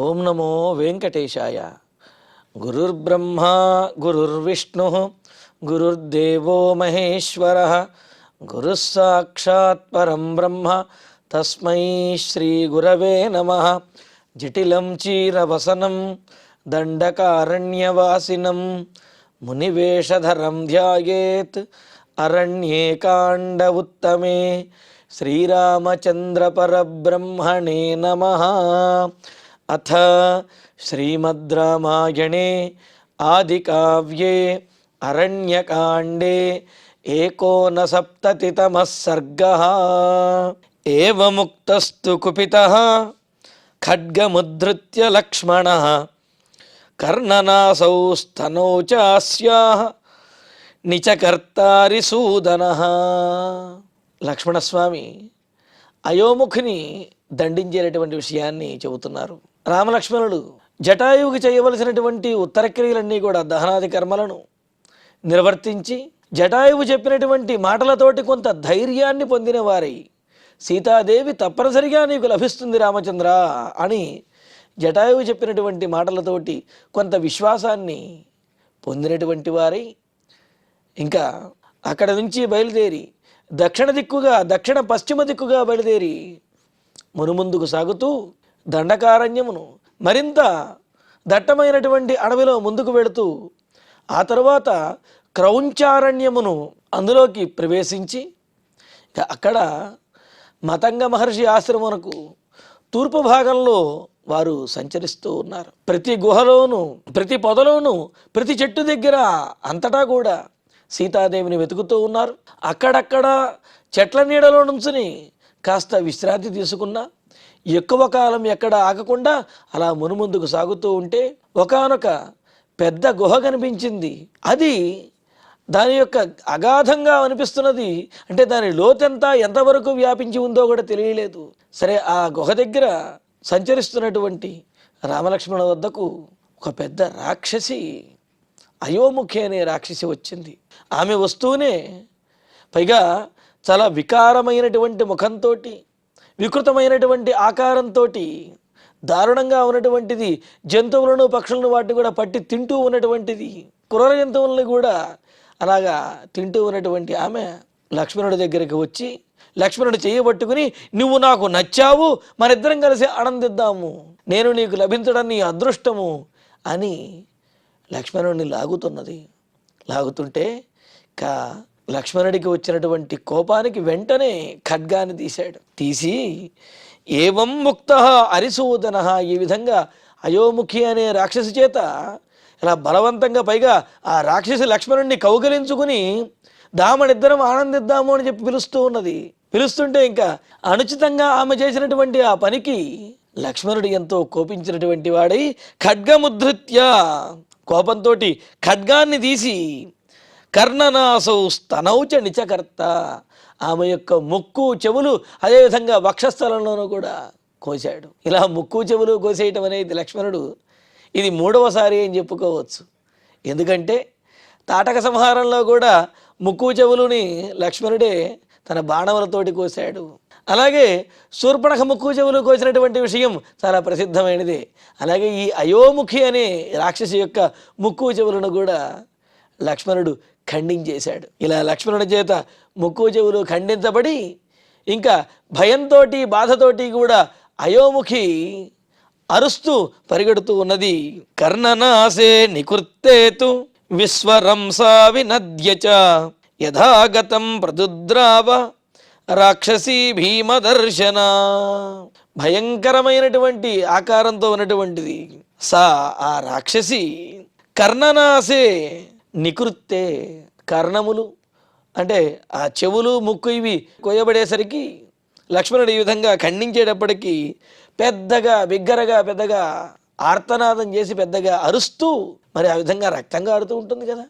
ఓం నమో వెంకటేశాయ. గురుర్బ్రహ్మా గురుర్విష్ణు గురుర్దేవో మహేశ్వర గురుః సాక్షాత్ పరం బ్రహ్మ తస్మై శ్రీ గురవే నమః. జటిలం చీరవసనం దండకారణ్యవాసినం మునివేషధరం ధ్యాయేత్ అరణ్యే కాండ ఉత్తమే. శ్రీరామచంద్ర పరబ్రహ్మణే నమః. అథ శ్రీమద్ రామాయణే ఆదికావ్యే అరణ్యకాండే ఏకోనసప్తతితమః సర్గః. ఏవముక్తస్తు కుపితః ఖడ్గముద్ధృత్య లక్ష్మణః కర్ణనాసౌ స్తనౌ చాస్యాః నిచకర్తారి సూదనః. లక్ష్మణస్వామి అయోముఖుని దండించేటటువంటి విషయాన్ని చెబుతున్నారు. రామలక్ష్మణుడు జటాయువుకి చేయవలసినటువంటి ఉత్తర క్రియలన్నీ కూడా దహనాది కర్మలను నిర్వర్తించి జటాయువు చెప్పినటువంటి మాటలతోటి కొంత ధైర్యాన్ని పొందిన వారై సీతాదేవి తప్పనిసరిగా నీకు లభిస్తుంది రామచంద్ర అని జటాయువు చెప్పినటువంటి మాటలతోటి కొంత విశ్వాసాన్ని పొందినటువంటి వారై ఇంకా అక్కడ నుంచి బయలుదేరి దక్షిణ పశ్చిమ దిక్కుగా బయలుదేరి మునుముందుకు సాగుతూ దండకారణ్యమును మరింత దట్టమైనటువంటి అడవిలో ముందుకు వెళుతూ ఆ తరువాత క్రౌంచారణ్యమును అందులోకి ప్రవేశించి అక్కడ మతంగ మహర్షి ఆశ్రమమునకు తూర్పు భాగంలో వారు సంచరిస్తూ ఉన్నారు. ప్రతి గుహలోను ప్రతి పొదలోను ప్రతి చెట్టు దగ్గర అంతటా కూడా సీతాదేవిని వెతుకుతూ ఉన్నారు. అక్కడక్కడ చెట్ల నీడలో నుంచుని కాస్త విశ్రాంతి తీసుకున్నా ఎక్కువ కాలం ఎక్కడ ఆగకుండా అలా మునుముందుకు సాగుతూ ఉంటే ఒకానొక పెద్ద గుహ కనిపించింది. అది దాని యొక్క అగాధంగా అనిపిస్తున్నది. అంటే దాని లోతెంత ఎంతవరకు వ్యాపించి ఉందో కూడా తెలియలేదు. సరే, ఆ గుహ దగ్గర సంచరిస్తున్నటువంటి రామలక్ష్మణ వద్దకు ఒక పెద్ద రాక్షసి అయోముఖి అనే రాక్షసి వచ్చింది. ఆమె వస్తూనే పైగా చాలా వికారమైనటువంటి ముఖంతో వికృతమైనటువంటి ఆకారంతో దారుణంగా ఉన్నటువంటిది, జంతువులను పక్షులను వాటిని కూడా పట్టి తింటూ ఉన్నటువంటిది, క్రూర జంతువులను కూడా అలాగా తింటూ ఉన్నటువంటి ఆమె లక్ష్మణుడి దగ్గరికి వచ్చి లక్ష్మణుడు చేయబట్టుకుని నువ్వు నాకు నచ్చావు, మనిద్దరం కలిసి ఆనందిద్దాము, నేను నీకు లభించడం నీ అదృష్టము అని లక్ష్మణుడిని లాగుతున్నది. లాగుతుంటే లక్ష్మణుడికి వచ్చినటువంటి కోపానికి వెంటనే ఖడ్గాన్ని తీశాడు. తీసి ఏవం ముక్త అరిసూదన, ఈ విధంగా అయోముఖి అనే రాక్షసి చేత ఇలా బలవంతంగా పైగా ఆ రాక్షసి లక్ష్మణుడిని కౌగిలించుకుని దామనిద్దరం ఆనందిద్దాము అని చెప్పి పిలుస్తూ ఉన్నది. పిలుస్తుంటే ఇంకా అనుచితంగా ఆమె చేసినటువంటి ఆ పనికి లక్ష్మణుడు ఎంతో కోపించినటువంటి వాడై ఖడ్గముద్ధృత్య, కోపంతో ఖడ్గాన్ని తీసి కర్ణనాసౌ స్తనౌచ నిచకర్త, ఆమె యొక్క ముక్కు చెవులు అదేవిధంగా వక్షస్థలంలోనూ కూడా కోసాడు. ఇలా ముక్కు చెవులు కోసేయటం అనేది లక్ష్మణుడు ఇది మూడవసారి అని చెప్పుకోవచ్చు. ఎందుకంటే తాటక సంహారంలో కూడా ముక్కు చెవులుని లక్ష్మణుడే తన బాణములతోటి కోశాడు. అలాగే శూర్పణఖ ముక్కు చెవులు కోసినటువంటి విషయం చాలా ప్రసిద్ధమైనదే. అలాగే ఈ అయోముఖి అనే రాక్షసి యొక్క ముక్కు చెవులను కూడా లక్ష్మణుడు ఖండించేశాడు. ఇలా లక్ష్మణుడి చేత ముక్కు చెవులు ఖండించబడి ఇంకా భయంతో బాధతోటి కూడా అయోముఖి అరుస్తూ పరిగెడుతూ ఉన్నది. కర్ణనాసే నికృత్తేతు విశ్వరంసా వినద్యచ యథాగతం ప్రదుద్రావ రాక్షసీ భీమదర్శన. భయంకరమైనటువంటి ఆకారంతో ఉన్నటువంటిది ఆ రాక్షసి కర్ణనాసే నికృత్తే, కర్ణములు అంటే ఆ చెవులు ముక్కు ఇవి కొయ్యబడేసరికి లక్ష్మణుడు ఈ విధంగా ఖండించేటప్పటికీ పెద్దగా బిగ్గరగా పెద్దగా ఆర్తనాదం చేసి పెద్దగా అరుస్తూ మరి ఆ విధంగా రక్తం కారుతూ ఉంటుంది కదా,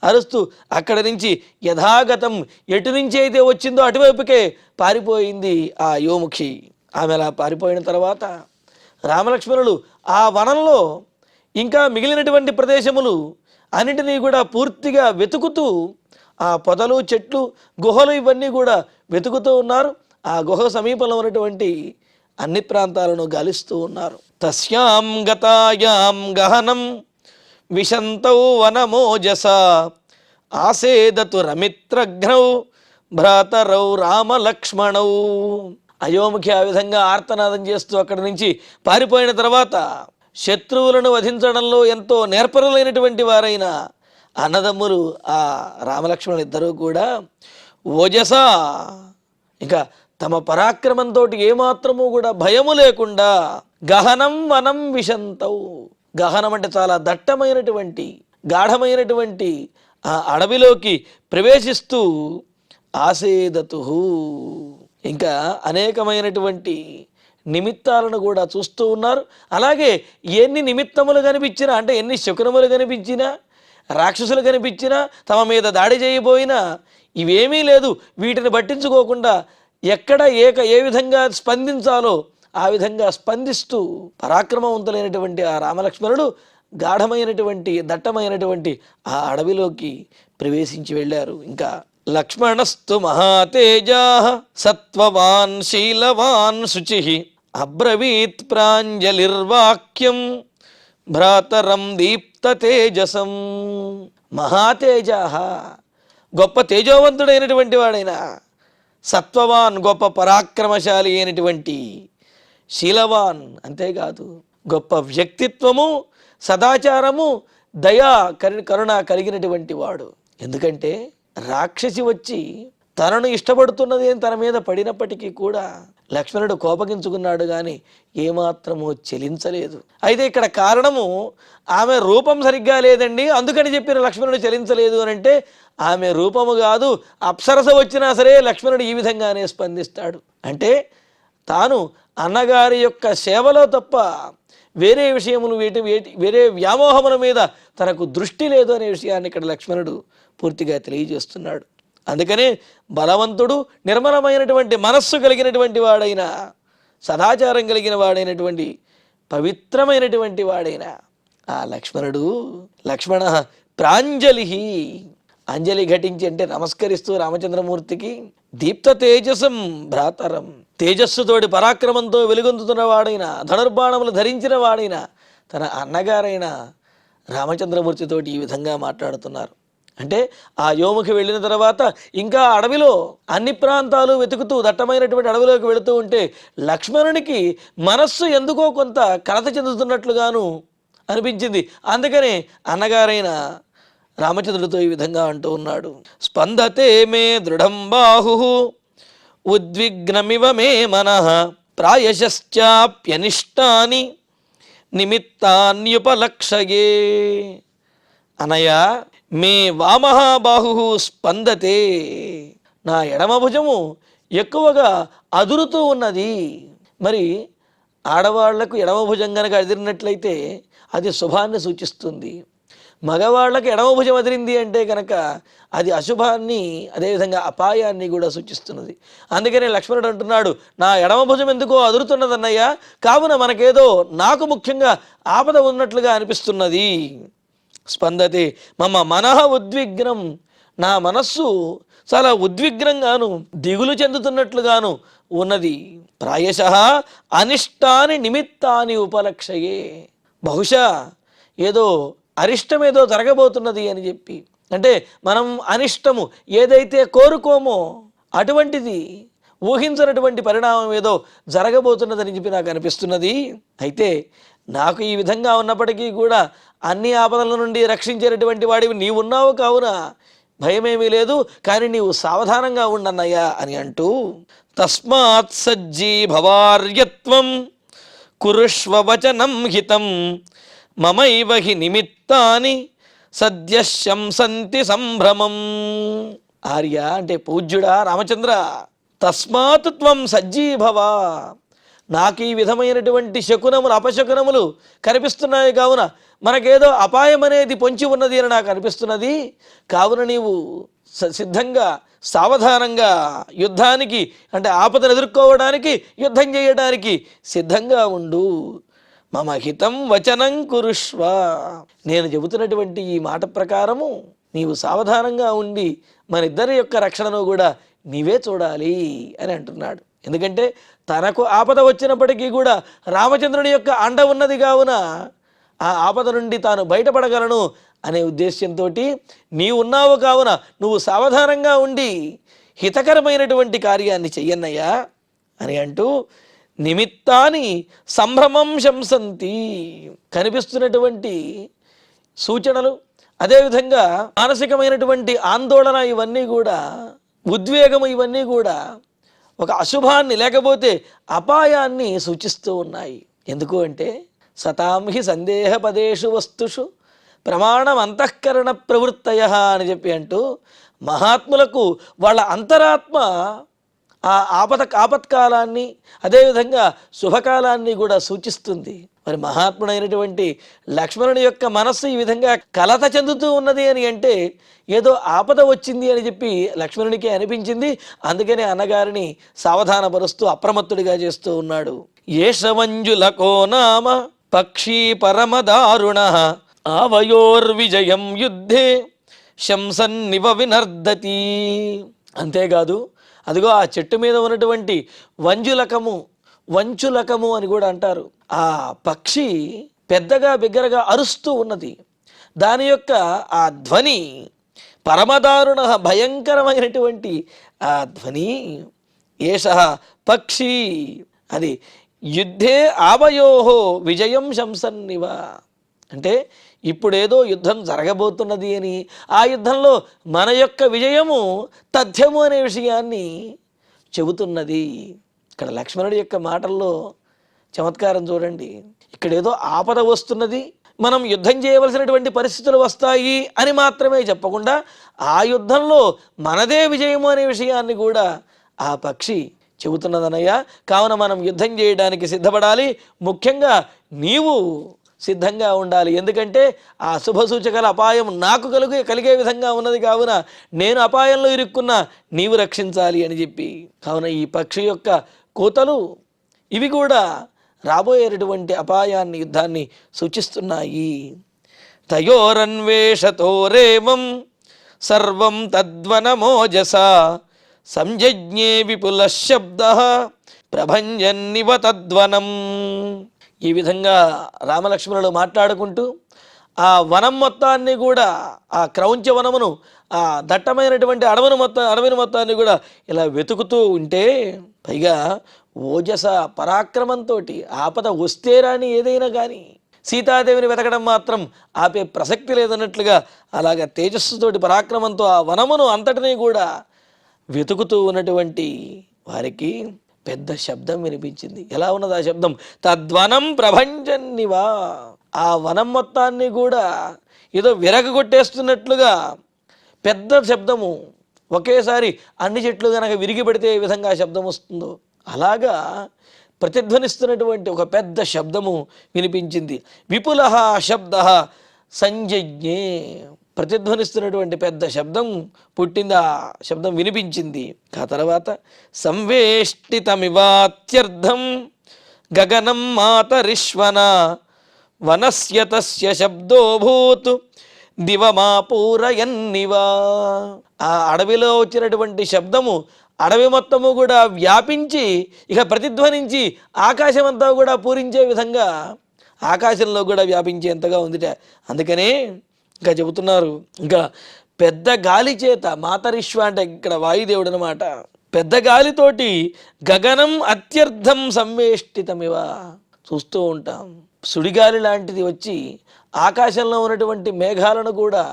అరుస్తూ అక్కడి నుంచి యథాగతం ఎటు నుంచి అయితే వచ్చిందో అటువైపుకే పారిపోయింది ఆ యోముఖి. ఆమె అలా పారిపోయిన తర్వాత రామలక్ష్మణులు ఆ వనంలో ఇంకా మిగిలినటువంటి ప్రదేశములు అన్నిటినీ కూడా పూర్తిగా వెతుకుతూ ఆ పొదలు చెట్లు గుహలు ఇవన్నీ కూడా వెతుకుతూ ఉన్నారు. ఆ గుహ సమీపంలో ఉన్నటువంటి అన్ని ప్రాంతాలను గాలిస్తూ ఉన్నారు. తస్యాం గతాయాం గహనం విశంతౌ వనమోజస ఆసేదతు రమిత్రఘ్నౌ భ్రాతరౌ రామలక్ష్మణౌ. అయోముఖి ఆ విధంగా ఆర్తనాదం చేస్తూ అక్కడి నుంచి పారిపోయిన తర్వాత శత్రువులను వధించడంలో ఎంతో నేర్పరులైనటువంటి వారైన అన్నదమ్ములు ఆ రామలక్ష్మణులు ఇద్దరూ కూడా ఓజస, ఇంకా తమ పరాక్రమంతో ఏమాత్రము కూడా భయము లేకుండా గహనం వనం విశంతౌ, గహనం అంటే చాలా దట్టమైనటువంటి గాఢమైనటువంటి ఆ అడవిలోకి ప్రవేశిస్తూ ఆసేదతు, ఇంకా అనేకమైనటువంటి నిమిత్తాలను కూడా చూస్తూ ఉన్నారు. అలాగే ఎన్ని నిమిత్తములు కనిపించినా, అంటే ఎన్ని శకునములు కనిపించినా, రాక్షసులు కనిపించినా, తమ మీద దాడి చేయబోయినా ఇవేమీ లేదు, వీటిని పట్టించుకోకుండా ఎక్కడ ఏ విధంగా స్పందించాలో ఆ విధంగా స్పందిస్తూ పరాక్రమవంతులైనటువంటి ఆ రామలక్ష్మణుడు గాఢమైనటువంటి దట్టమైనటువంటి ఆ అడవిలోకి ప్రవేశించి వెళ్ళారు. ఇంకా లక్ష్మణస్తు మహాతేజా సత్వవాన్ శీలవాన్ శుచి అబ్రవీత్ ప్రాంజలిర్వాక్యం భ్రాతరం దీప్త తేజసం. మహాతేజా, గొప్ప తేజోవంతుడైనటువంటి వాడైన, సత్వవాన్ గొప్ప పరాక్రమశాలి అయినటువంటి, శీలవాన్ అంతేకాదు గొప్ప వ్యక్తిత్వము, సదాచారము, దయా కరుణ కలిగినటువంటి వాడు. ఎందుకంటే రాక్షసి వచ్చి తనను ఇష్టపడుతున్నది అని తన మీద పడినప్పటికీ కూడా లక్ష్మణుడు కోపగించుకున్నాడు కానీ ఏమాత్రము చెలించలేదు. అయితే ఇక్కడ కారణము ఆమె రూపం సరిగ్గా లేదండి, అందుకని చెప్పిన లక్ష్మణుడు చెలించలేదు అని అంటే ఆమె రూపము కాదు, అప్సరస వచ్చినా సరే లక్ష్మణుడు ఈ విధంగానే స్పందిస్తాడు. అంటే తాను అన్నగారి యొక్క సేవలో తప్ప వేరే విషయములు వేరే వ్యామోహముల మీద తనకు దృష్టి లేదు అనే విషయాన్ని ఇక్కడ లక్ష్మణుడు పూర్తిగా తెలియజేస్తున్నాడు. అందుకనే బలవంతుడు, నిర్మలమైనటువంటి మనస్సు కలిగినటువంటి వాడైన, సదాచారం కలిగిన వాడైనటువంటి, పవిత్రమైనటువంటి వాడైన ఆ లక్ష్మణుడు, లక్ష్మణ ప్రాంజలి, అంజలి ఘటించి అంటే నమస్కరిస్తూ రామచంద్రమూర్తికి దీప్త తేజసం భ్రాతరం, తేజస్సుతోటి పరాక్రమంతో వెలుగొందుతున్న వాడైన, ధనుర్బాణములు ధరించిన వాడైన తన అన్నగారైన రామచంద్రమూర్తితోటి ఈ విధంగా మాట్లాడుతున్నారు. అంటే ఆ యోముఖి వెళ్ళిన తర్వాత ఇంకా అడవిలో అన్ని ప్రాంతాలు వెతుకుతూ దట్టమైనటువంటి అడవిలోకి వెళుతూ ఉంటే లక్ష్మణునికి మనస్సు ఎందుకో కొంత కలత చెందుతున్నట్లుగాను అనిపించింది. అందుకనే అన్నగారైన రామచంద్రుడితో ఈ విధంగా అంటూ ఉన్నాడు. స్పందతే మే దృఢం బాహు ఉద్విగ్నమివ మే మనః ప్రాయశ్చాప్యనిష్టాని నిమిత్తాన్యుపలక్షయే. అనయ మే వామహాబాహు స్పందతే, నా ఎడమ భుజము ఎక్కువగా అదురుతూ ఉన్నది. మరి ఆడవాళ్లకు ఎడమ భుజం కనుక అదిరినట్లయితే అది శుభాన్ని సూచిస్తుంది. మగవాళ్ళకి ఎడమ భుజం అదిరింది అంటే కనుక అది అశుభాన్ని, అదేవిధంగా అపాయాన్ని కూడా సూచిస్తున్నది. అందుకనే లక్ష్మణుడు అంటున్నాడు, నా ఎడమ భుజం ఎందుకో అదురుతున్నదన్నయ్య, కావున మనకేదో, నాకు ముఖ్యంగా ఆపద ఉన్నట్లుగా అనిపిస్తున్నది. స్పందతే మమ మనః ఉద్విగ్నం, నా మనస్సు చాలా ఉద్విగ్నంగాను దిగులు చెందుతున్నట్లుగాను ఉన్నది. ప్రాయశః అనిష్టాని నిమిత్తాని ఉపలక్షయే, బహుశా ఏదో అరిష్టమేదో జరగబోతున్నది అని చెప్పి, అంటే మనం అనిష్టము ఏదైతే కోరుకోమో అటువంటిది ఊహించినటువంటి పరిణామం ఏదో జరగబోతున్నదని చెప్పి నాకు అనిపిస్తున్నది. అయితే నాకు ఈ విధంగా ఉన్నప్పటికీ కూడా అన్ని ఆపదల నుండి రక్షించేటటువంటి వాడివి నీవున్నావు, కావున భయమేమీ లేదు, కానీ నీవు సావధానంగా ఉండన్నయ్యా అని అంటూ తస్మాత్ సజ్జీ భవార్యత్వం కురుష్వ వచనం హితం మమైవ హి నిమిత్తాని సద్య శంసంతి సంభ్రమం. ఆర్య అంటే పూజ్యుడా రామచంద్ర, తస్మాత్ త్వం సజ్జీభవ, నాకు ఈ విధమైనటువంటి శకునములు అపశకునములు కనిపిస్తున్నాయి కావున మనకేదో అపాయం అనేది పొంచి ఉన్నది అని నాకు అనిపిస్తున్నది. కావున నీవు సిద్ధంగా సావధానంగా యుద్ధానికి అంటే ఆపదను ఎదుర్కోవడానికి యుద్ధం చేయడానికి సిద్ధంగా ఉండు. మమ హితం వచనం కురుష్వ, నేను చెబుతున్నటువంటి ఈ మాట ప్రకారము నీవు సావధానంగా ఉండి మన ఇద్దరి యొక్క రక్షణను కూడా నీవే చూడాలి అని అంటున్నాడు. ఎందుకంటే తనకు ఆపద వచ్చినప్పటికీ కూడా రామచంద్రుని యొక్క అండ ఉన్నది కావున ఆ ఆపద నుండి తాను బయటపడగలను అనే ఉద్దేశ్యంతో నీవు ఉన్నావు కావున నువ్వు సావధానంగా ఉండి హితకరమైనటువంటి కార్యాన్ని చెయ్యన్నయ్యా అని అంటూ నిమిత్తాన్ని సంభ్రమం శంసంతి, కనిపిస్తున్నటువంటి సూచనలు అదేవిధంగా మానసికమైనటువంటి ఆందోళన ఇవన్నీ కూడా ఉద్వేగము ఇవన్నీ కూడా ఒక అశుభాన్ని లేకపోతే అపాయాన్ని సూచిస్తూ ఉన్నాయి. ఎందుకు అంటే సతాం హి సందేహపదేషు వస్తుషు ప్రమాణం అంతఃకరణ ప్రవృత్తయ అని చెప్పి అంటూ మహాత్ములకు వాళ్ళ అంతరాత్మ ఆ ఆపత్కాలాన్ని అదేవిధంగా శుభకాలాన్ని కూడా సూచిస్తుంది. మరి మహాత్ముడైనటువంటి లక్ష్మణుని యొక్క మనస్సు ఈ విధంగా కలత చెందుతూ ఉన్నది అని అంటే ఏదో ఆపద వచ్చింది అని చెప్పి లక్ష్మణునికి అనిపించింది. అందుకనే అన్నగారిని సావధానపరుస్తూ అప్రమత్తుడిగా చేస్తూ ఉన్నాడు. ఏషమంజులకో నామ పక్షీ పరమదారుణ ఆవయోర్విజయం యుద్ధే శంసన్నివ వినర్దతి. అంతేకాదు అదిగో ఆ చెట్టు మీద ఉన్నటువంటి వంచులకము అని కూడా అంటారు. ఆ పక్షి పెద్దగా బిగ్గరగా అరుస్తూ ఉన్నది. దాని యొక్క ఆ ధ్వని పరమదారుణ భయంకరమైనటువంటి ఆ ధ్వని. ఏష పక్షి అది యుద్ధే ఆవయోహో విజయం శంసన్నివ, అంటే ఇప్పుడేదో యుద్ధం జరగబోతున్నది అని ఆ యుద్ధంలో మన యొక్క విజయము తథ్యము అనే విషయాన్ని చెబుతున్నది. ఇక్కడ లక్ష్మణుడి యొక్క మాటల్లో చమత్కారం చూడండి. ఇక్కడేదో ఆపద వస్తున్నది, మనం యుద్ధం చేయవలసినటువంటి పరిస్థితులు వస్తాయి అని మాత్రమే చెప్పకుండా ఆ యుద్ధంలో మనదే విజయము అనే విషయాన్ని కూడా ఆ పక్షి చెబుతున్నదనయ్య. కావున మనం యుద్ధం చేయడానికి సిద్ధపడాలి. ముఖ్యంగా నీవు సిద్ధంగా ఉండాలి. ఎందుకంటే ఆ శుభసూచకల అపాయం నాకు కలిగే విధంగా ఉన్నది కావున నేను అపాయంలో ఇరుక్కున్నా నీవు రక్షించాలి అని చెప్పి. కావున ఈ పక్షి యొక్క కూతలు ఇవి కూడా రాబోయేటటువంటి అపాయాన్ని యుద్ధాన్ని సూచిస్తున్నాయి. తయోరన్వేషతోరేవం సర్వం తద్వనమోజస సంజజ్ఞే విపుల శబ్ద ప్రభంజన్నివ తద్వనం. ఈ విధంగా రామలక్ష్మణులు మాట్లాడుకుంటూ ఆ వనం మొత్తాన్ని కూడా ఆ క్రౌంచ వనమును ఆ దట్టమైనటువంటి అడవిని మొత్తాన్ని కూడా ఇలా వెతుకుతూ ఉంటే పైగా ఓజస పరాక్రమంతో ఆపద వస్తే రాని ఏదైనా కానీ సీతాదేవిని వెతకడం మాత్రం ఆపే ప్రసక్తి లేదన్నట్లుగా అలాగ తేజస్సుతోటి పరాక్రమంతో ఆ వనమును అంతటినీ కూడా వెతుకుతూ ఉన్నటువంటి వారికి పెద్ద శబ్దం వినిపించింది. ఎలా ఉన్నది ఆ శబ్దం? తద్వనం ప్రభంజన్నివా, ఆ వనం మొత్తాన్ని కూడా ఏదో విరగగొట్టేస్తున్నట్లుగా పెద్ద శబ్దము. ఒకేసారి అన్ని చెట్లు కనుక విరిగి పెడితే ఏ విధంగా శబ్దం వస్తుందో అలాగా ప్రతిధ్వనిస్తున్నటువంటి ఒక పెద్ద శబ్దము వినిపించింది. విపుల శబ్ద సంజజ్ఞే, ప్రతిధ్వనిస్తున్నటువంటి పెద్ద శబ్దం పుట్టింది, ఆ శబ్దం వినిపించింది. ఆ తర్వాత సంవేష్టితమివాత్యర్థం గగనం మాతరిష్వన వనస్య తస్య శబ్దోభూత్ దివమాపూరయన్నివా. ఆ అడవిలో వచ్చినటువంటి శబ్దము అడవి మొత్తము కూడా వ్యాపించి ఇక ప్రతిధ్వనించి ఆకాశమంతా కూడా పూరించే విధంగా ఆకాశంలో కూడా వ్యాపించేంతగా ఉందిట. అందుకనే ఇంకా చెబుతున్నారు, ఇంకా పెద్ద గాలి చేత, మాతరిష్వ అంటే ఇక్కడ వాయుదేవుడు అనమాట, పెద్ద గాలితోటి గగనం అత్యర్థం సంవేష్టితమివ. చూస్తూ ఉంటాం సుడిగాలి లాంటిది వచ్చి ఆకాశంలో ఉన్నటువంటి మేఘాలను కూడా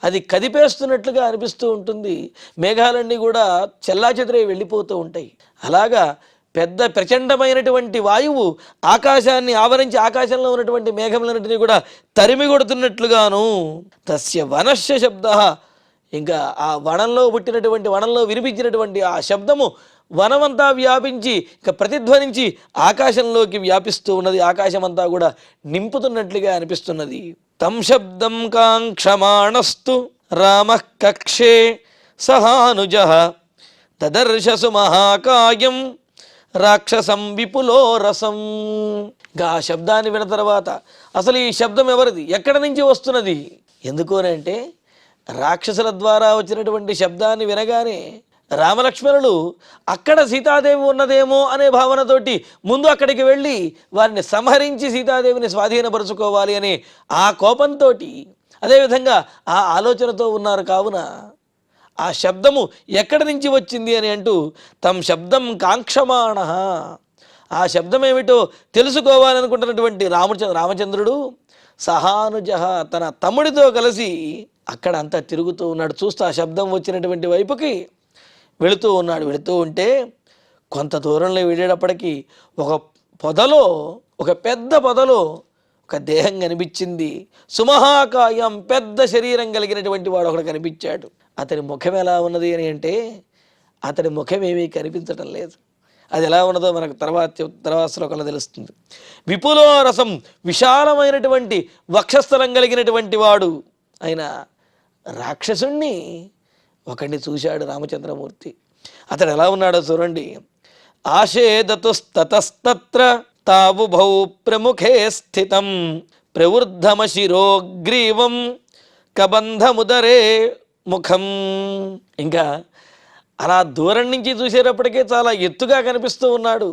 అది కదిపేస్తున్నట్లుగా అనిపిస్తూ ఉంటుంది. మేఘాలన్నీ కూడా చెల్లాచెదరై వెళ్ళిపోతూ ఉంటాయి. అలాగా పెద్ద ప్రచండమైనటువంటి వాయువు ఆకాశాన్ని ఆవరించి ఆకాశంలో ఉన్నటువంటి మేఘములన్నింటినీ కూడా తరిమి కొడుతున్నట్లుగాను. తస్య వనస్య శబ్ద, ఇంకా ఆ వనంలో పుట్టినటువంటి వనంలో వినిపించినటువంటి ఆ శబ్దము వనమంతా వ్యాపించి ఇక ప్రతిధ్వనించి ఆకాశంలోకి వ్యాపిస్తూ ఉన్నది. ఆకాశమంతా కూడా నింపుతున్నట్లుగా అనిపిస్తున్నది. తం శబ్దం కాంక్షమాణస్తు రామ కక్షే సహానుజ దదర్శసు మహాకాయం రాక్షసం విపులో రసం. ఇంకా ఆ శబ్దాన్ని విన్న తర్వాత అసలు ఈ శబ్దం ఎవరిది, ఎక్కడి నుంచి వస్తున్నది? ఎందుకోనంటే రాక్షసుల ద్వారా వచ్చినటువంటి శబ్దాన్ని వినగానే రామలక్ష్మణులు అక్కడ సీతాదేవి ఉన్నదేమో అనే భావనతోటి ముందు అక్కడికి వెళ్ళి వారిని సంహరించి సీతాదేవిని స్వాధీనపరుచుకోవాలి అనే ఆ కోపంతో, అదేవిధంగా ఆ ఆలోచనతో ఉన్నారు. కావున ఆ శబ్దము ఎక్కడి నుంచి వచ్చింది అని అంటూ తం శబ్దం కాంక్షమాణ, ఆ శబ్దం ఏమిటో తెలుసుకోవాలనుకుంటున్నటువంటి రామచంద్రుడు సహానుజ తన తమ్ముడితో కలిసి అక్కడ అంతా తిరుగుతూ ఉన్నాడు. చూస్తూ ఆ శబ్దం వచ్చినటువంటి వైపుకి వెళుతూ ఉన్నాడు. వెళుతూ ఉంటే కొంత దూరంలో వెళ్ళేటప్పటికీ ఒక పెద్ద పొదలో ఒక దేహం కనిపించింది. సుమహాకాయం, పెద్ద శరీరం కలిగినటువంటి వాడు ఒకడు కనిపించాడు. అతని ముఖం ఎలా ఉన్నది అని అంటే అతని ముఖం ఏమీ కనిపించటం లేదు. అది ఎలా ఉన్నదో మనకు తర్వాత శ్లోకంలో తెలుస్తుంది. విపులో రసం, విశాలమైనటువంటి వక్షస్థలం కలిగినటువంటి వాడు అయిన రాక్షసుణ్ణి ఒకడిని చూశాడు రామచంద్రమూర్తి. అతడు ఎలా ఉన్నాడో చూడండి. ఆశేదతుస్తతస్తత్ర తావుభౌ ప్రముఖే స్థితం ప్రవృద్ధమశిరోగ్రీవం కబంధముదరే ముఖం. ఇంకా అలా దూరం నుంచి చూసేటప్పటికే చాలా ఎత్తుగా కనిపిస్తూ ఉన్నాడు,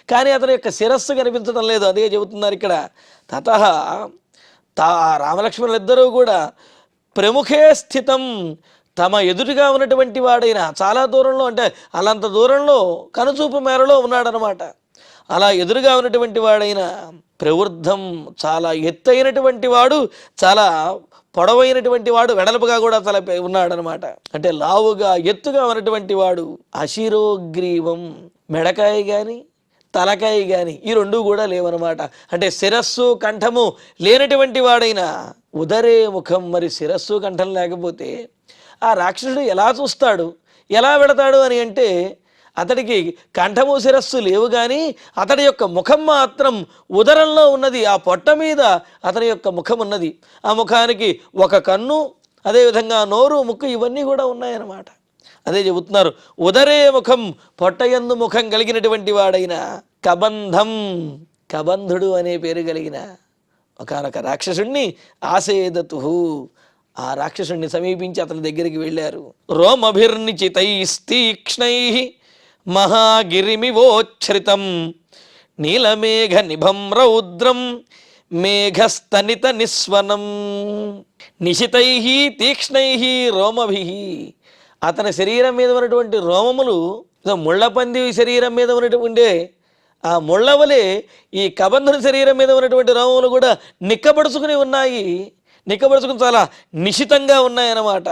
కానీ అతని యొక్క శిరస్సు కనిపించడం లేదు. అదే చెబుతున్నారు ఇక్కడ. తతః రామలక్ష్మణులిద్దరూ కూడా ప్రముఖే స్థితం, తమ ఎదురుగా ఉన్నటువంటి వాడైనా చాలా దూరంలో, అంటే అలాంత దూరంలో కనుచూపు మేరలో ఉన్నాడనమాట. అలా ఎదురుగా ఉన్నటువంటి వాడైన ప్రవృద్ధం, చాలా ఎత్తైనటువంటి వాడు, చాలా పొడవైనటువంటి వాడు, వెడల్పుగా కూడా తల ఉన్నాడనమాట. అంటే లావుగా ఎత్తుగా ఉన్నటువంటి వాడు. అశిరోగ్రీవం, మెడకాయ కానీ తలకాయ కానీ ఈ రెండు కూడా లేవనమాట. అంటే శిరస్సు కంఠము లేనటువంటి వాడైన ఉదరే ముఖం. మరి శిరస్సు కంఠం లేకపోతే ఆ రాక్షసుడు ఎలా చూస్తాడు, ఎలా వెళతాడు అని అంటే అతడికి కంఠము శిరస్సు లేవు, కానీ అతడి యొక్క ముఖం మాత్రం ఉదరంలో ఉన్నది. ఆ పొట్ట మీద అతని యొక్క ముఖం ఉన్నది. ఆ ముఖానికి ఒక కన్ను, అదేవిధంగా నోరు, ముక్కు ఇవన్నీ కూడా ఉన్నాయన్నమాట. అదే చెబుతున్నారు. ఉదరే ముఖం, పొట్టయందు ముఖం కలిగినటువంటి వాడైన కబంధం, కబంధుడు అనే పేరు కలిగిన ఒకనొక రాక్షసుణ్ణి ఆసేదతు, ఆ రాక్షసుణ్ణి సమీపించి అతని దగ్గరికి వెళ్ళారు. రోమభిర్నిచితైస్తీక్ష్ణై మహాగిరిమివోచ్ఛ్రితం నీలమేఘ నిభం రౌద్రం మేఘస్తనిత నిస్వనం నిశితై తీక్ష్ణై రోమభి. అతని శరీరం మీద ఉన్నటువంటి రోమములు ముళ్ళపంది శరీరం మీద ఉన్నటువంటి ఆ ముళ్ళవలే ఈ కబంధుని శరీరం మీద ఉన్నటువంటి రోమములు కూడా నిక్కబడుచుకుని ఉన్నాయి. నిక్కబడుచుకుని చాలా నిశితంగా ఉన్నాయన్నమాట.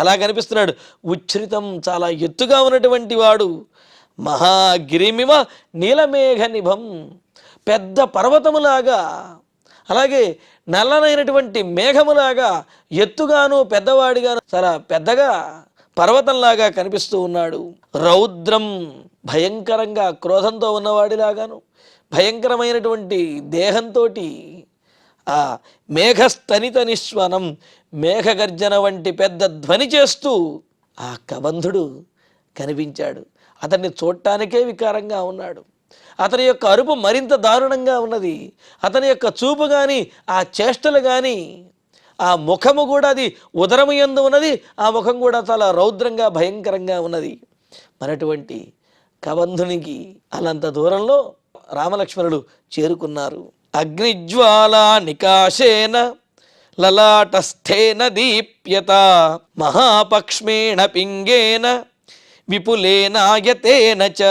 అలా కనిపిస్తున్నాడు. ఉచ్ఛ్రితం, చాలా ఎత్తుగా ఉన్నటువంటి వాడు. మహాగిరిమివ నీలమేఘ నిభం, పెద్ద పర్వతములాగా, అలాగే నల్లనైనటువంటి మేఘములాగా ఎత్తుగాను పెద్దవాడిగాను చాలా పెద్దగా పర్వతంలాగా కనిపిస్తూ ఉన్నాడు. రౌద్రం, భయంకరంగా క్రోధంతో ఉన్నవాడిలాగాను, భయంకరమైనటువంటి దేహంతో ఆ మేఘస్తనిత నిస్వనం, మేఘగర్జన వంటి పెద్ద ధ్వని చేస్తూ ఆ కబంధుడు కనిపించాడు. అతన్ని చూడటానికే వికారంగా ఉన్నాడు. అతని యొక్క అరుపు మరింత దారుణంగా ఉన్నది. అతని యొక్క చూపు కానీ, ఆ చేష్టలు కానీ, ఆ ముఖము కూడా అది ఉదరము యందు ఉన్నది. ఆ ముఖం కూడా చాలా రౌద్రంగా భయంకరంగా ఉన్నది. మనటువంటి కబంధునికి అలంత దూరంలో రామలక్ష్మణులు చేరుకున్నారు. అగ్నిజ్వాలా నికాశేన లలాటస్థేన దీప్యత మహాపక్ష్మేణ పింగేన విపులేనాయతేన చ.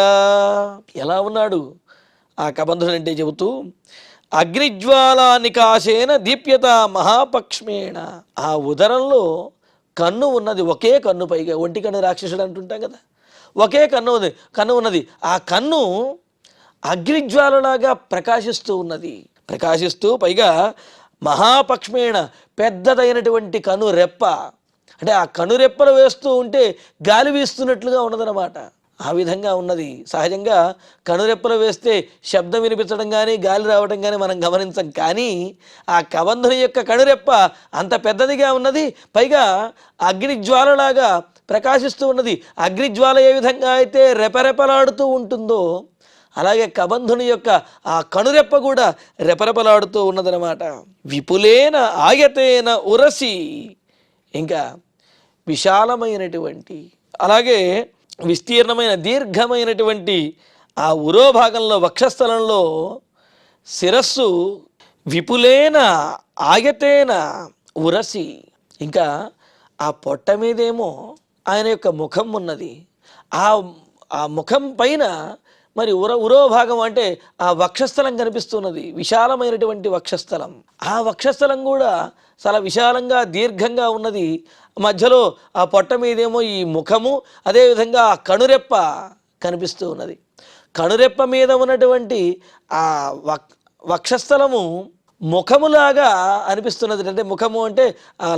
ఎలా ఉన్నాడు ఆ కబంధుడు అంటే చెబుతూ, అగ్నిజ్వాలా నికాశేన దీప్యత మహాపక్ష్మేణ, ఆ ఉదరంలో కన్ను ఉన్నది, ఒకే కన్ను, పైగా ఒంటి కన్ను రాక్షసుడు అంటుంటాం కదా, ఒకే కన్ను ఉన్నది. ఆ కన్ను అగ్నిజ్వాలలాగా ప్రకాశిస్తూ ఉన్నది. ప్రకాశిస్తూ పైగా మహాపక్ష్మేణ, పెద్దదైనటువంటి కను రెప్ప, అంటే ఆ కనురెప్పలు వేస్తూ ఉంటే గాలి వీస్తున్నట్లుగా ఉన్నదన్నమాట. ఆ విధంగా ఉన్నది. సహజంగా కనురెప్పలు వేస్తే శబ్దం వినిపించడం కానీ గాలి రావడం కానీ మనం గమనించం. కానీ ఆ కబంధుని యొక్క కనురెప్ప అంత పెద్దదిగా ఉన్నది. పైగా అగ్నిజ్వాలలాగా ప్రకాశిస్తూ ఉన్నది. అగ్నిజ్వాల ఏ విధంగా అయితే రెపరెపలాడుతూ ఉంటుందో అలాగే కబంధుని యొక్క ఆ కనురెప్ప కూడా రెపరెపలాడుతూ ఉన్నదనమాట. విపులేన ఆయతేన ఉరసి, ఇంకా విశాలమైనటువంటి అలాగే విస్తీర్ణమైన దీర్ఘమైనటువంటి ఆ ఉరోభాగంలో వక్షస్థలంలో శిరస్సు విపులేన ఆయతేన ఉరసి, ఇంకా ఆ పొట్ట మీదేమో ఆయన యొక్క ముఖం ఉన్నది. ఆ ఆ ముఖం పైన మరి ఉరోభాగం అంటే ఆ వక్షస్థలం కనిపిస్తున్నది. విశాలమైనటువంటి వక్షస్థలం. ఆ వక్షస్థలం కూడా చాలా విశాలంగా దీర్ఘంగా ఉన్నది. మధ్యలో ఆ పొట్ట మీదేమో ఈ ముఖము, అదేవిధంగా ఆ కనురెప్ప కనిపిస్తూ ఉన్నది. కనురెప్ప మీద ఉన్నటువంటి ఆ వక్షస్థలము ముఖములాగా అనిపిస్తున్నది. అంటే ముఖము అంటే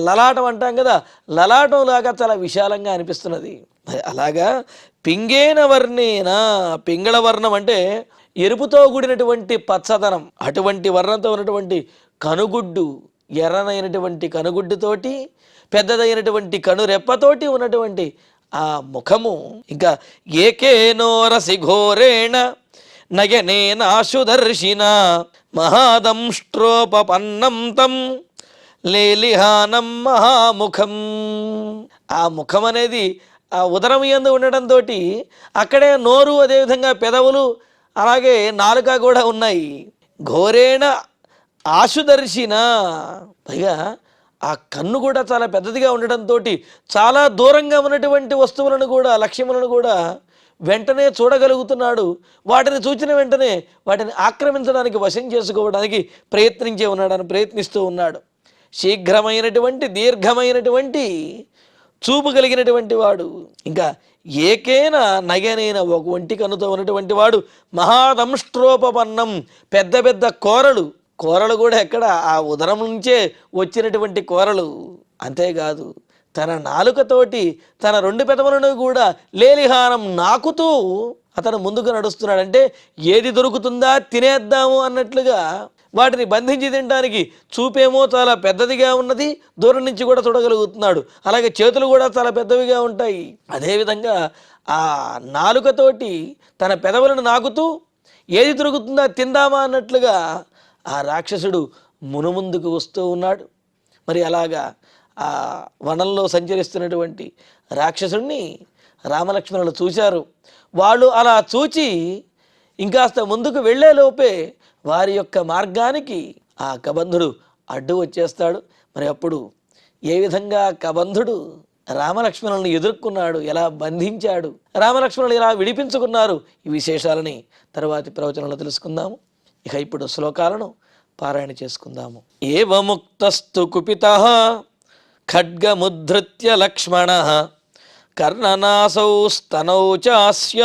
లలాటం అంటాం కదా, లలాటం లాగా చాలా విశాలంగా అనిపిస్తున్నది. అలాగా పింగేన వర్ణేన, పింగళ వర్ణం అంటే ఎరుపుతో కూడినటువంటి పచ్చదనం, అటువంటి వర్ణంతో ఉన్నటువంటి కనుగుడ్డు, ఎర్రనైనటువంటి కనుగుడ్డుతోటి పెద్దదైనటువంటి కనురెప్పతోటి ఉన్నటువంటి ఆ ముఖము, ఇంకా ఏకేనో రసి ఘోరేణ నయనేనాశుదర్శిన మహాదంష్ట్రోపన్నం తం లేలిహానం మహాముఖం. ఆ ముఖం అనేది ఆ ఉదరం యందు ఉండడంతో అక్కడే నోరు, అదేవిధంగా పెదవులు, అలాగే నాలుక కూడా ఉన్నాయి. ఘోరేణ ఆశుదర్శిన, పైగా ఆ కన్ను కూడా చాలా పెద్దదిగా ఉండడంతో చాలా దూరంగా ఉన్నటువంటి వస్తువులను కూడా, లక్ష్యములను కూడా వెంటనే చూడగలుగుతున్నాడు. వాటిని చూచిన వెంటనే వాటిని ఆక్రమించడానికి, వశం చేసుకోవడానికి ప్రయత్నిస్తూ ఉన్నాడు. శీఘ్రమైనటువంటి దీర్ఘమైనటువంటి చూపు కలిగినటువంటి వాడు. ఇంకా ఏకేన నయనైన, ఒక ఒంటి కన్నుతో ఉన్నటువంటి వాడు. మహాదంష్ట్రోపన్నం, పెద్ద పెద్ద కోరలు కూడా ఎక్కడ ఆ ఉదరం నుంచే వచ్చినటువంటి కోరలు. అంతేకాదు తన నాలుకతోటి తన 2 పెదవులను కూడా లేలిహానం నాకుతూ అతను ముందుకు నడుస్తున్నాడు. అంటే ఏది దొరుకుతుందా తినేద్దాము అన్నట్లుగా వాటిని బంధించి తినడానికి చూపేమో చాలా పెద్దదిగా ఉన్నది, దూరం నుంచి కూడా చూడగలుగుతున్నాడు. అలాగే చేతులు కూడా చాలా పెద్దవిగా ఉంటాయి. అదేవిధంగా ఆ నాలుకతోటి తన పెదవులను నాకుతూ ఏది దొరుకుతుందా తిందామా అన్నట్లుగా ఆ రాక్షసుడు మునుముందుకు వస్తూ ఉన్నాడు. మరి అలాగా ఆ వనంలో సంచరిస్తున్నటువంటి రాక్షసుడిని రామలక్ష్మణులు చూశారు. వాళ్ళు అలా చూచి ఇంకాస్త ముందుకు వెళ్ళేలోపే వారి యొక్క మార్గానికి ఆ కబంధుడు అడ్డు వచ్చేస్తాడు. మరి అప్పుడు ఏ విధంగా కబంధుడు రామలక్ష్మణులను ఎదుర్కొన్నాడు, ఎలా బంధించాడు, రామలక్ష్మణులు ఎలా విడిపించుకున్నారు, ఈ విశేషాలని తర్వాతి ప్రవచనంలో తెలుసుకుందాము. ఇక ఇప్పుడు శ్లోకాలను పారాయణ చేసుకుందాము. ఏవముక్తస్తు కుపితః ఖడ్గముద్ధృత్య లక్ష్మణః కర్ణనాసౌ స్తనౌ చాస్య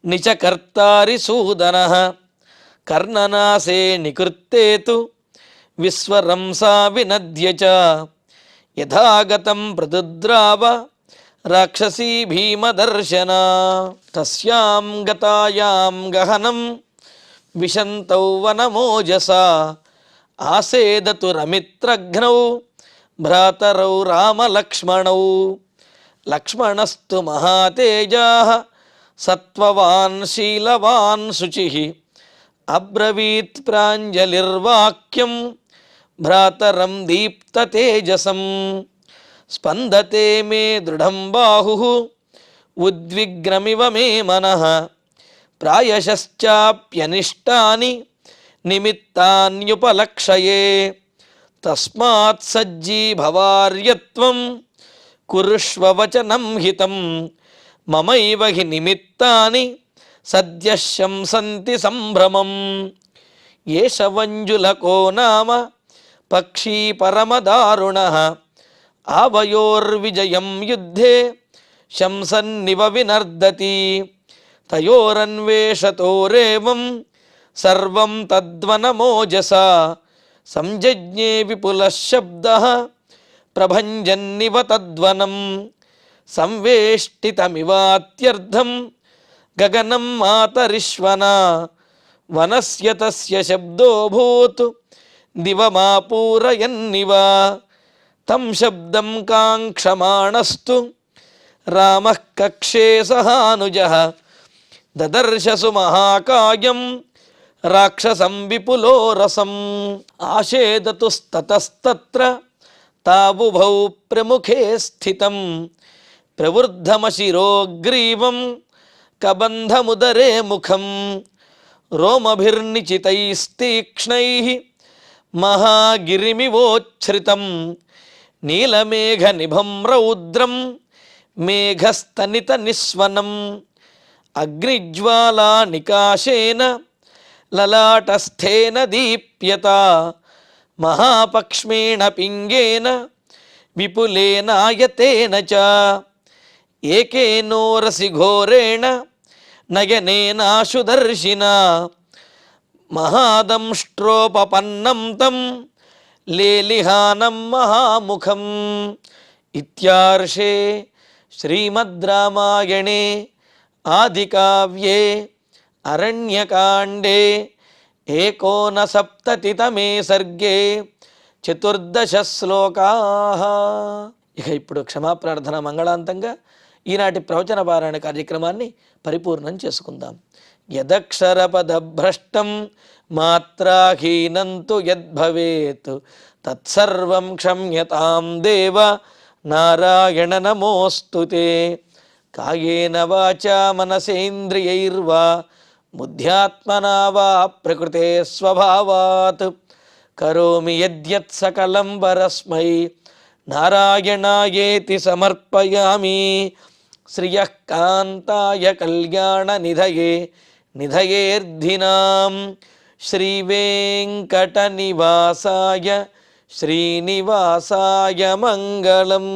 నిచకర్తారి సూదనః కర్ణనాసే నికృత్తేతు విశ్వరంసా వినద్య చ యథాగతం ప్రదుద్రావ రాక్షసీ భీమదర్శన తస్యాం గతాయాం గహనం విశంతౌ వనమోజసా ఆసేదతు రమిత్రఘ్నౌ భ్రాతరౌ రామలక్ష్మణౌ లక్ష్మణస్తు మహాతేజాః సత్వవాన్ శీలవాన్ శుచిః అబ్రవీత్ ప్రాంజలిర్వాక్యం భ్రాతరం దీప్తతేజసం స్పందతే మే దృఢం బాహుః ఉద్విగ్నమివ మే మనః ప్రాయశ్చాప్యనిష్టాని నిమిత్తాన్యుపలక్షయే తస్మాత్ సజ్జీభవార్యత్వం కురుష్వ వచనం హితం మమైవ హి నిమిత్తాని సద్యః శంసంతి సంభ్రమం ఏష వంజులకో నామ పక్షీ పరమదారుణః ఆవయోర్విజయం యుద్ధే శంసన్నివ వినర్దతి తయోరన్వేషతోరేవం సర్వం తద్వనమోజసా సంజజ్ఞే విపులః శబ్దః ప్రభంజన్నివ తద్వనం సంవేష్టితమివాత్యర్థం గగనం మాతరిష్వన వనస్య తస్య శబ్దోభూత్ దివమాపూరయన్నివ తం శబ్దం కాంక్షమాణస్తు రామః కక్షే సహానుజః దదర్శసు మహాకాయం రాక్షసం విపులో రసం ఆశేదతుస్తతస్తత్ర తావుభౌ ప్రముఖే స్థితం ప్రవృద్ధమశిరోగ్రీవం కబంధముదరే ముఖం రోమభిర్నిచితైస్తీక్ష్ణైః మహాగిరిమివోచ్ఛ్రితం నీలమేఘనిభం రౌద్రం మేఘస్తనిత నిస్వనం అగ్నిజ్వాలానికాశేన లలాటస్థేన దీప్యత మహాపక్ష్మేణ పింగేన విపులేనాయతేన చ ఏకేనోరసి ఘోరేణ నయనేనాశుదర్శినా మహాదంష్ట్రోపపన్నం తం లేలిహానం మహాముఖం. ఇత్యార్షే శ్రీమద్ రామాయణే ఆదికావ్యే అరణ్యకాండే ఏకోనసప్తతితమే సర్గే 14 శ్లోకాః. ఇక ఇప్పుడు క్షమాప్రార్థన మంగళాంతంగా ఈనాటి ప్రవచన పారాయణ కార్యక్రమాన్ని పరిపూర్ణం చేసుకుందాం. యదక్షరపదభ్రష్టం మాత్రాహీనంతు యద్భవేత్ తత్సర్వం క్షమ్యతాం దేవ నారాయణ నమోస్తుతే. కాయేన వాచా మనసేంద్రియైర్వా బుద్ధ్యాత్మనా వా ప్రకృతే స్వభావాత్ కరోమి యద్యత్ సకలం పరస్మై నారాయణాయేతి సమర్పయామి. శ్రియః కాంతాయ కళ్యాణ నిధయే నిధయేర్ధినాం శ్రీవేంకట నివాసాయ శ్రీనివాసాయ మంగళం.